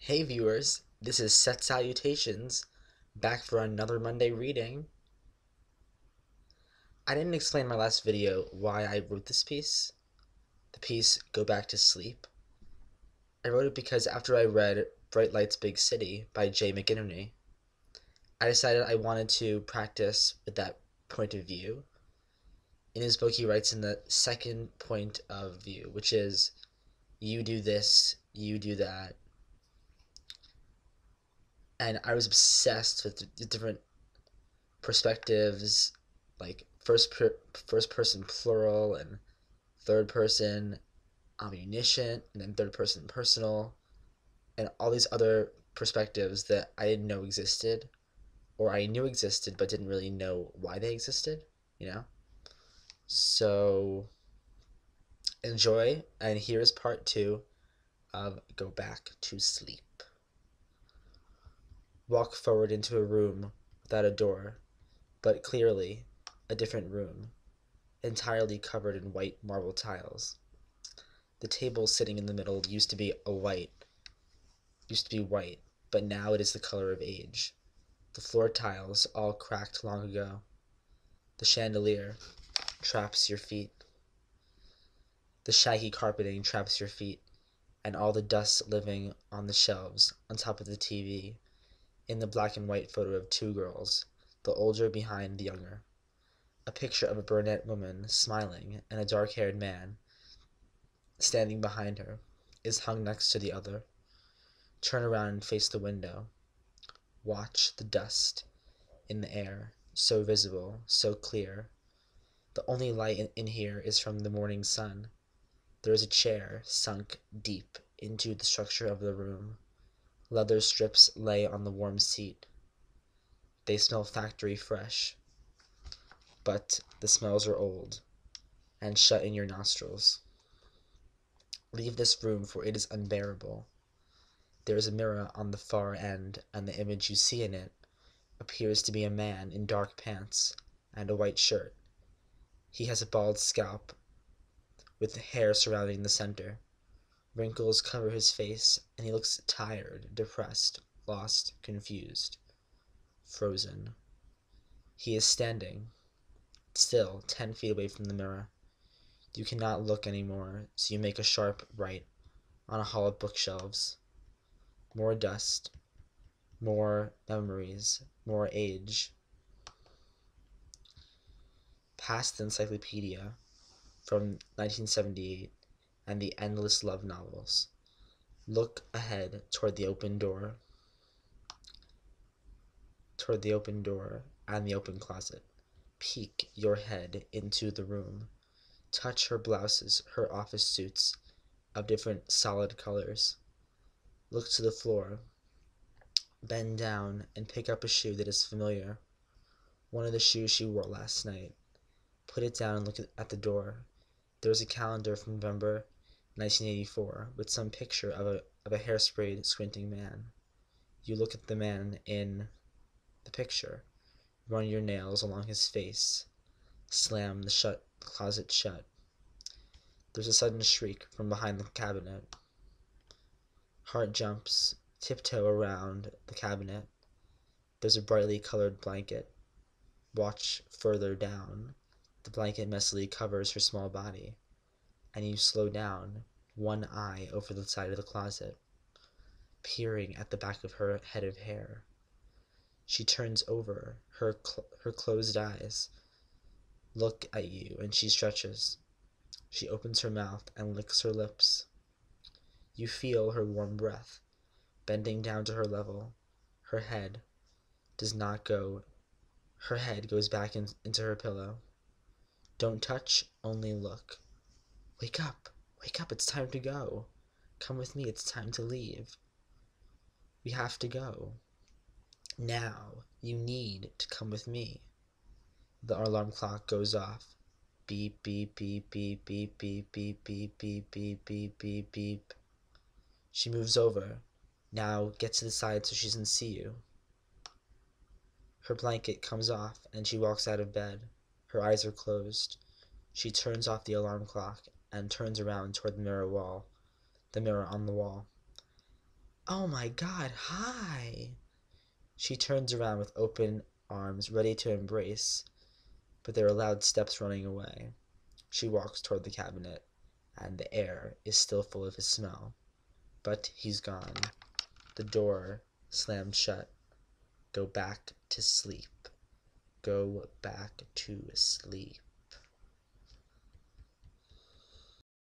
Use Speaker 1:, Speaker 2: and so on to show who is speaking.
Speaker 1: Hey viewers, this is Set Salutations, back for another Monday reading. I didn't explain in my last video why I wrote this piece, the piece Go Back to Sleep. I wrote it because after I read Bright Lights Big City by Jay McInerney, I decided I wanted to practice with that point of view. In his book, he writes in the second point of view, which is you do this, you do that. And I was obsessed with the different perspectives, like first person plural and third person omniscient and then third person personal and all these other perspectives that I didn't know existed, or I knew existed but didn't really know why they existed, you know? So enjoy, and here's part two of Go Back to Sleep. Walk forward into a room without a door, but clearly a different room, entirely covered in white marble tiles. The table sitting in the middle used to be white, but now it is the color of age. The floor tiles all cracked long ago. The chandelier traps your feet. The shaggy carpeting traps your feet, and all the dust living on the shelves on top of the TV, in the black and white photo of two girls, the older behind the younger. A picture of a brunette woman smiling and a dark-haired man standing behind her is hung next to the other. Turn around and face the window. Watch the dust in the air, so visible, so clear. The only light in here is from the morning sun. There is a chair sunk deep into the structure of the room. Leather strips lay on the warm seat. They smell factory fresh, but the smells are old and shut in your nostrils. Leave this room, for it is unbearable. There is a mirror on the far end, and the image you see in it appears to be a man in dark pants and a white shirt. He has a bald scalp with hair surrounding the center. Wrinkles cover his face, and he looks tired, depressed, lost, confused, frozen. He is standing still 10 feet away from the mirror. You cannot look anymore, so you make a sharp right on a hall of bookshelves. More dust, more memories, more age. Past the encyclopedia from 1978 and the endless love novels. Look ahead toward the open door and the open closet. Peek your head into the room. Touch her blouses, her office suits of different solid colors. Look to the floor. Bend down and pick up a shoe that is familiar. One of the shoes she wore last night. Put it down and look at the door. There is a calendar from November 1984 with some picture of a hairsprayed, squinting man. You look at the man in the picture. Run your nails along his face. Slam the closet shut. There's a sudden shriek from behind the cabinet. Heart jumps, tiptoe around the cabinet. There's a brightly colored blanket. Watch further down. The blanket messily covers her small body, and you slow down, one eye over the side of the closet, peering at the back of her head of hair. She turns over, her closed eyes look at you, and she stretches. She opens her mouth and licks her lips. You feel her warm breath, bending down to her level. Her head does not go. Her head goes back into her pillow. Don't touch, only look. Wake up! Wake up, it's time to go. Come with me, it's time to leave. We have to go. Now, you need to come with me. The alarm clock goes off. Beep, beep, beep, beep, beep, beep, beep, beep, beep, beep, beep, beep, beep. She moves over. Now, get to the side so she doesn't see you. Her blanket comes off, and she walks out of bed. Her eyes are closed. She turns off the alarm clock and turns around toward the mirror on the wall. Oh my God, hi! She turns around with open arms, ready to embrace, but there are loud steps running away. She walks toward the cabinet, and the air is still full of his smell. But he's gone. The door slammed shut. Go back to sleep. Go back to sleep.